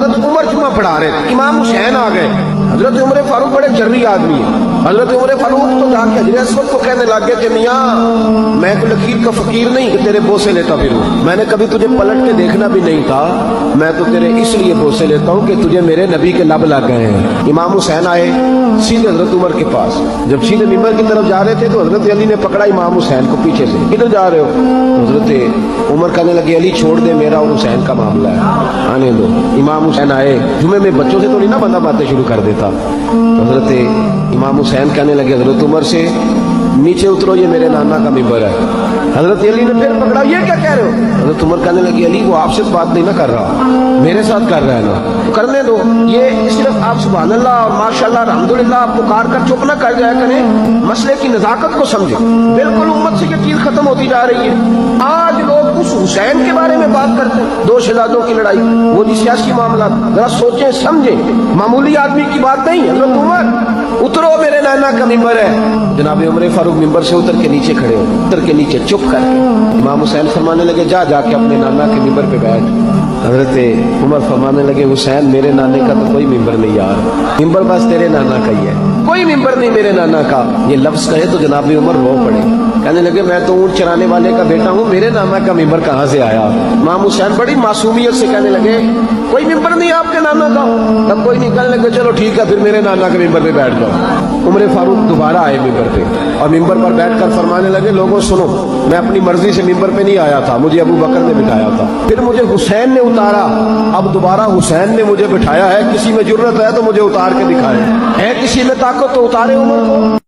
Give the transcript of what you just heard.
حضرت عمر جمعہ پڑھا رہے تھے، امام حسین آ گئے. حضرت عمر فاروق بڑے جرری آدمی ہیں. حضرت عمر فاروق تو جا کے حضرت اسود کو کہنے لگ گئے کہ میاں میں کوئی لکیر کا فقیر نہیں کہ تیرے بوسے لیتا پھروں، میں نے کبھی تجھے پلٹ کے دیکھنا بھی نہیں تھا، میں تو تیرے اس لیے بوسے لیتا ہوں کہ تجھے میرے نبی کے لب لگ گئے ہیں. امام حسین آئے سیدھے حضرت عمر کے پاس. جب سیدھے ممبر کی طرف جا رہے تھے تو حضرت علی نے پکڑا امام حسین کو پیچھے سے، کدھر جا رہے ہو؟ حضرت عمر کہنے لگے علی چھوڑ دے، میرا اور حسین کا معاملہ ہے، آنے دو. امام حسین آئے. جمعے میں بچوں سے تو نہیں نا بندہ باتیں شروع کر دیتا. تو حضرت امام حسین کہنے لگے حضرت عمر سے نیچے اترو، یہ میرے نانا کا ممبر ہے. حضرت علی نے پھر پکڑا، یہ کیا کہہ رہے ہو؟ حضرت عمر کہنے لگے علی وہ آپ سے بات نہیں نہ کر رہا، میرے ساتھ کر رہا ہے نا، کرنے دو. یہ صرف آپ سبحان اللہ اور ماشاء اللہ الحمدللہ آپ پکار کر چپ نہ کر جایا کریں، مسئلے کی نزاکت کو سمجھیں. بالکل امت سے یہ چیز ختم ہوتی جا رہی ہے. آج لوگ اس حسین کے بارے میں بات کرتے ہیں، دو شہزادوں کی لڑائی، وہ جی سیاسی معاملات. ذرا سوچیں سمجھیں، معمولی آدمی کی بات نہیں. حضرت عمر اترو، میرے نانا کا ممبر ہے. جناب عمر فاروق ممبر سے اتر کے نیچے کھڑے ہو، اتر کے نیچے چپ کر کے. امام حسین فرمانے لگے جا کے اپنے نانا کے ممبر پہ بیٹھ. حضرت عمر فرمانے لگے حسین میرے نانے کا تو کوئی ممبر نہیں یار، ممبر بس تیرے نانا کا ہی ہے، کوئی ممبر نہیں میرے نانا کا. یہ لفظ کہے تو جناب عمر رو پڑے، کہنے لگے میں تو اونٹ چرانے والے کا بیٹا ہوں، میرے نانا کا ممبر کہاں سے آیا؟ امام حسین بڑی معصومیت سے کہنے لگے کوئی ممبر نہیں آپ کے نانا کا؟ تب کوئی نہیں. کہنے لگے چلو ٹھیک ہے پھر میرے نانا کے ممبر پہ بیٹھ جاؤ. عمر فاروق دوبارہ آئے ممبر پہ اور ممبر پر بیٹھ کر فرمانے لگے لوگوں سنو، میں اپنی مرضی سے ممبر پہ نہیں آیا تھا، مجھے ابو بکر نے بٹھایا تھا، پھر مجھے حسین نے اتارا، اب دوبارہ حسین نے مجھے بٹھایا ہے. کسی میں جرت ہے تو مجھے اتار کے دکھائے، ہے کسی میں طاقت تو اتارے عمر کو.